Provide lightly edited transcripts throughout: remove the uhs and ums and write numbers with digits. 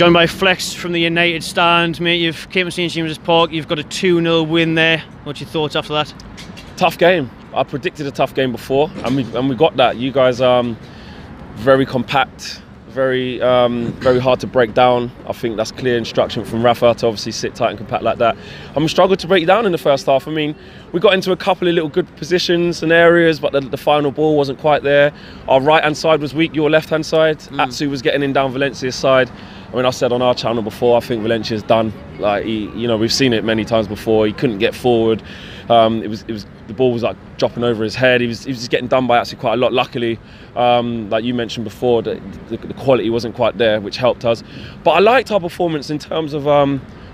Joined by Flex from the United stand, mate. You've came to St James's Park. You've got a 2-0 win there. What's your thoughts after that? Tough game. I predicted a tough game before, and we got that. You guys very compact, very hard to break down. I think that's clear instruction from Rafa to obviously sit tight and compact like that. And we struggled to break down in the first half. I mean, we got into a couple of little good positions and areas, but the final ball wasn't quite there. Our right-hand side was weak, your left-hand side. Atsu was getting in down Valencia's side. I mean, I said on our channel before, I think Valencia's done. Like, we've seen it many times before. He couldn't get forward. The ball was like dropping over his head. He was just getting done by actually quite a lot. Luckily, like you mentioned before, the quality wasn't quite there, which helped us. But I liked our performance in terms of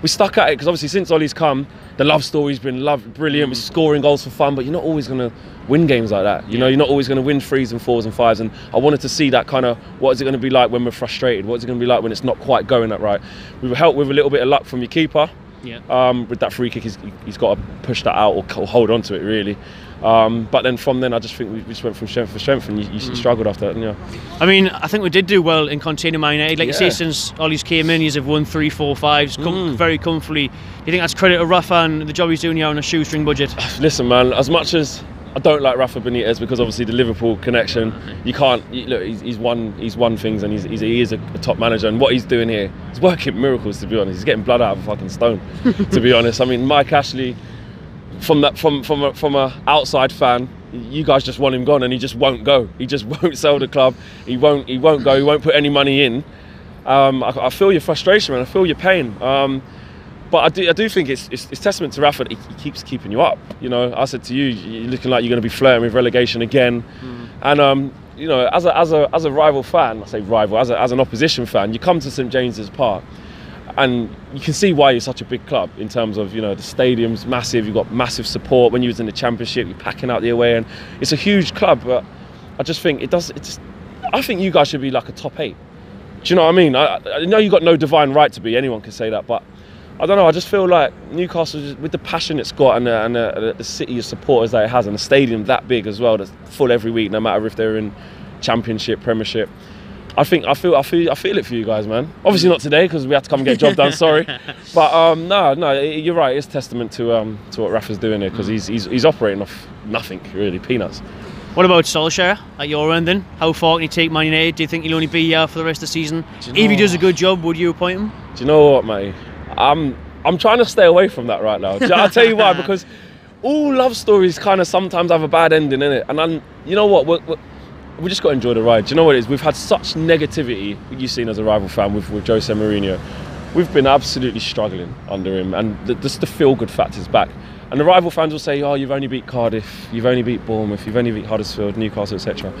we stuck at it, because obviously since Ollie's come, the love story's been brilliant. We're scoring goals for fun, but you're not always going to win games like that. You're not always going to win 3s and 4s and 5s. And I wanted to see that kind of, what is it going to be like when we're frustrated? What is it going to be like when it's not quite going that right? We were helped with a little bit of luck from your keeper. Yeah. With that free kick, he's got to push that out or hold on to it, really. But then from then, I just think we just went from strength to strength, and you struggled after that. Yeah. I mean, I think we did do well in containing Man United. Like you say, since Ollie's came in, you've won 3, 4, 5s very comfortably. Do you think that's credit to Rafa and the job he's doing here on a shoestring budget? Listen, man, as much as I don't like Rafa Benitez, because obviously the Liverpool connection, you can't look. He's won things, and he is a top manager. And what he's doing here, he's working miracles. To be honest, he's getting blood out of a fucking stone. To be honest, I mean, Mike Ashley, from a outside fan, you guys just want him gone, and he just won't go. He just won't sell the club. He won't go. He won't put any money in. I feel your frustration, man. I feel your pain. But I do think it's testament to Rafa that he keeps keeping you up. I said to you, you're looking like you're going to be flirting with relegation again. And as a rival fan, I say rival, as an opposition fan, you come to St James's Park, and you can see why you're such a big club in terms of the stadium's massive. You've got massive support. When you was in the Championship, you're packing out the away, and it's a huge club. But I just think I think you guys should be like a top 8. Do you know what I mean? I know you got no divine right to be. Anyone can say that, but I don't know, I just feel like Newcastle, with the passion it's got, and the city of supporters that it has, and the stadium that big as well, that's full every week, no matter if they're in Championship, Premiership. I feel it for you guys, man. Obviously not today, because we had to come and get a job done. Sorry, but no, you're right. It's testament to what Rafa's doing here, because he's operating off nothing, really, peanuts. What about Solskjaer at your end then? How far can he take Man United? Do you think he'll only be here for the rest of the season? If he does a good job, would you appoint him? Do you know what, mate? I'm trying to stay away from that right now. I'll tell you why, because all love stories kind of sometimes have a bad ending, innit? And you know what? We just got to enjoy the ride. Do you know what it is? We've had such negativity, you've seen as a rival fan, with Jose Mourinho. We've been absolutely struggling under him, and just the feel-good factor's back. And the rival fans will say, oh, you've only beat Cardiff, you've only beat Bournemouth, you've only beat Huddersfield, Newcastle, etc.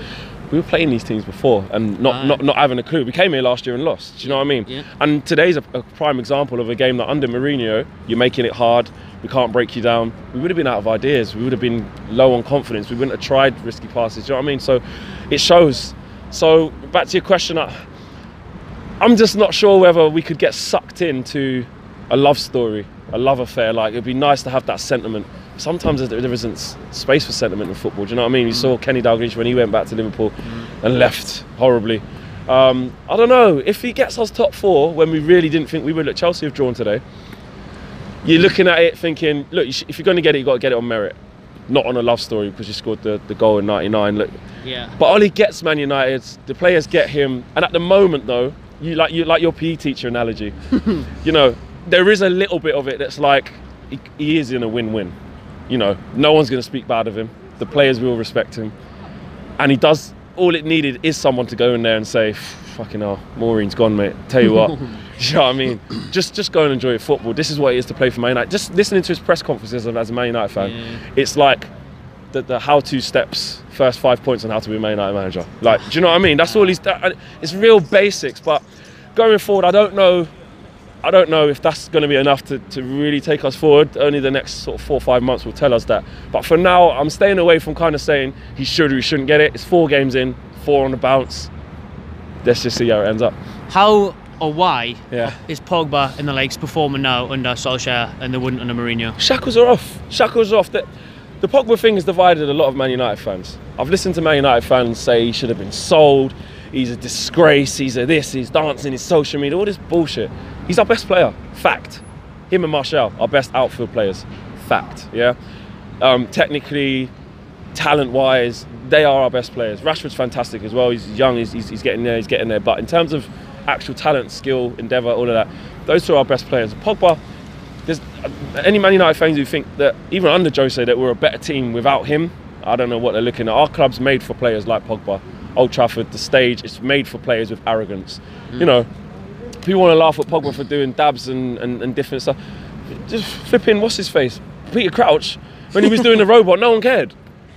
We were playing these teams before and not having a clue. We came here last year and lost. Do you know what I mean? Yeah. And today's a prime example of a game that under Mourinho, you're making it hard. We can't break you down. We would have been out of ideas. We would have been low on confidence. We wouldn't have tried risky passes. Do you know what I mean? So it shows. So back to your question, I'm just not sure whether we could get sucked into a love story, a love affair. Like, it'd be nice to have that sentiment. Sometimes there isn't space for sentiment in football. Do you know what I mean? You saw Kenny Dalglish when he went back to Liverpool and left horribly. I don't know, if he gets us top 4 when we really didn't think we would. Look, Chelsea have drawn today. You're looking at it thinking, look, if you're going to get it, you've got to get it on merit, not on a love story because you scored the goal in 99. Look, yeah. But Ollie gets Man United. The players get him, and at the moment though, you like your PE teacher analogy. There is a little bit of it that's like he is in a win-win. No one's going to speak bad of him. The players will respect him. And he does, all it needed is someone to go in there and say, fucking hell, Maureen's gone, mate. Tell you what. You know what I mean? Just go and enjoy your football. This is what it is to play for Man United. Just listening to his press conferences as a Man United fan, it's like the how-to steps, first 5 points on how to be a Man United manager. Like, do you know what I mean? That's all it's real basics. But going forward, I don't know if that's going to be enough to really take us forward. Only the next sort of 4 or 5 months will tell us that. But for now, I'm staying away from kind of saying he should or he shouldn't get it. It's 4 games in, 4 on the bounce. Let's just see how it ends up. How or why is Pogba and the likes performing now under Solskjaer and they wouldn't under Mourinho? Shackles are off. Shackles are off. The Pogba thing has divided a lot of Man United fans. I've listened to Man United fans say he should have been sold. he's a disgrace, he's a this, he's dancing, he's social media, all this bullshit. He's our best player, fact. Him and Martial, our best outfield players, fact, yeah? Technically, talent-wise, they are our best players. Rashford's fantastic as well, he's young, he's getting there, but in terms of actual talent, skill, endeavour, all of that, those two are our best players. Pogba, there's any Man United fans who think that even under Jose that we're a better team without him, I don't know what they're looking at. Our club's made for players like Pogba. Old Trafford, the stage, it's made for players with arrogance. You know, people want to laugh at Pogba for doing dabs and different stuff. Just flipping, what's his face? Peter Crouch, when he was doing the robot, no one cared. Do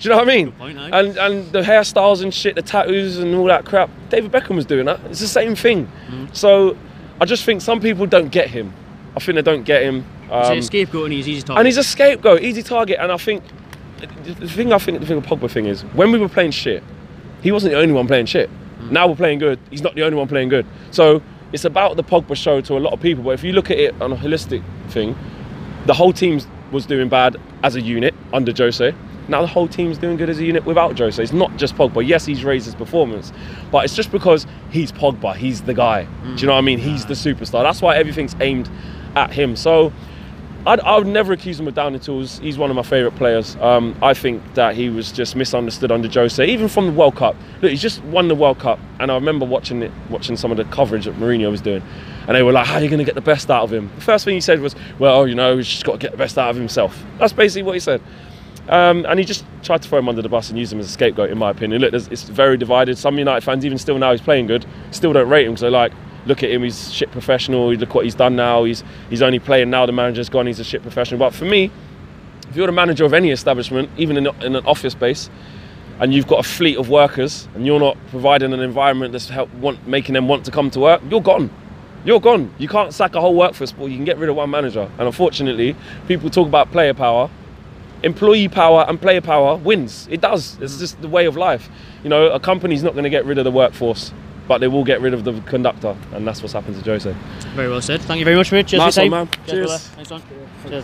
you know what I mean? Good point, and the hairstyles and shit, the tattoos and all that crap. David Beckham was doing that. It's the same thing. So I just think some people don't get him. I think they don't get him. He's a scapegoat and he's easy target. And he's a scapegoat, easy target. And I think the thing of Pogba thing is, when we were playing shit, he wasn't the only one playing shit. Now we're playing good. He's not the only one playing good. So it's about the Pogba show to a lot of people. But if you look at it on a holistic thing, the whole team was doing bad as a unit under Jose. Now the whole team's doing good as a unit without Jose. It's not just Pogba. Yes, he's raised his performance, but it's just because he's Pogba. He's the guy. Do you know what I mean? He's the superstar. That's why everything's aimed at him. So I would never accuse him of downing tools. He's one of my favourite players. I think that he was just misunderstood under Jose, even from the World Cup. Look, he's just won the World Cup, and I remember watching some of the coverage that Mourinho was doing, and they were like, how are you going to get the best out of him? The first thing he said was, well, you know, he's just got to get the best out of himself. That's basically what he said. And he just tried to throw him under the bus and use him as a scapegoat, in my opinion. Look, it's very divided. Some United fans, even still now he's playing good, still don't rate him, because they're like, look at him, he's shit professional, look what he's done now, he's only playing now, the manager's gone, he's a shit professional. But for me, if you're the manager of any establishment, even in an office space, and you've got a fleet of workers, and you're not providing an environment that's making them want to come to work, you're gone. You're gone. You can't sack a whole workforce, but you can get rid of one manager. And unfortunately, people talk about player power. Employee power and player power wins. It does. It's just the way of life. You know, a company's not going to get rid of the workforce, but they will get rid of the conductor, and that's what's happened to Jose. Very well said. Thank you very much, Rich. Cheers nice for your one, time. man. Cheers. Thanks, man. Cheers, mate.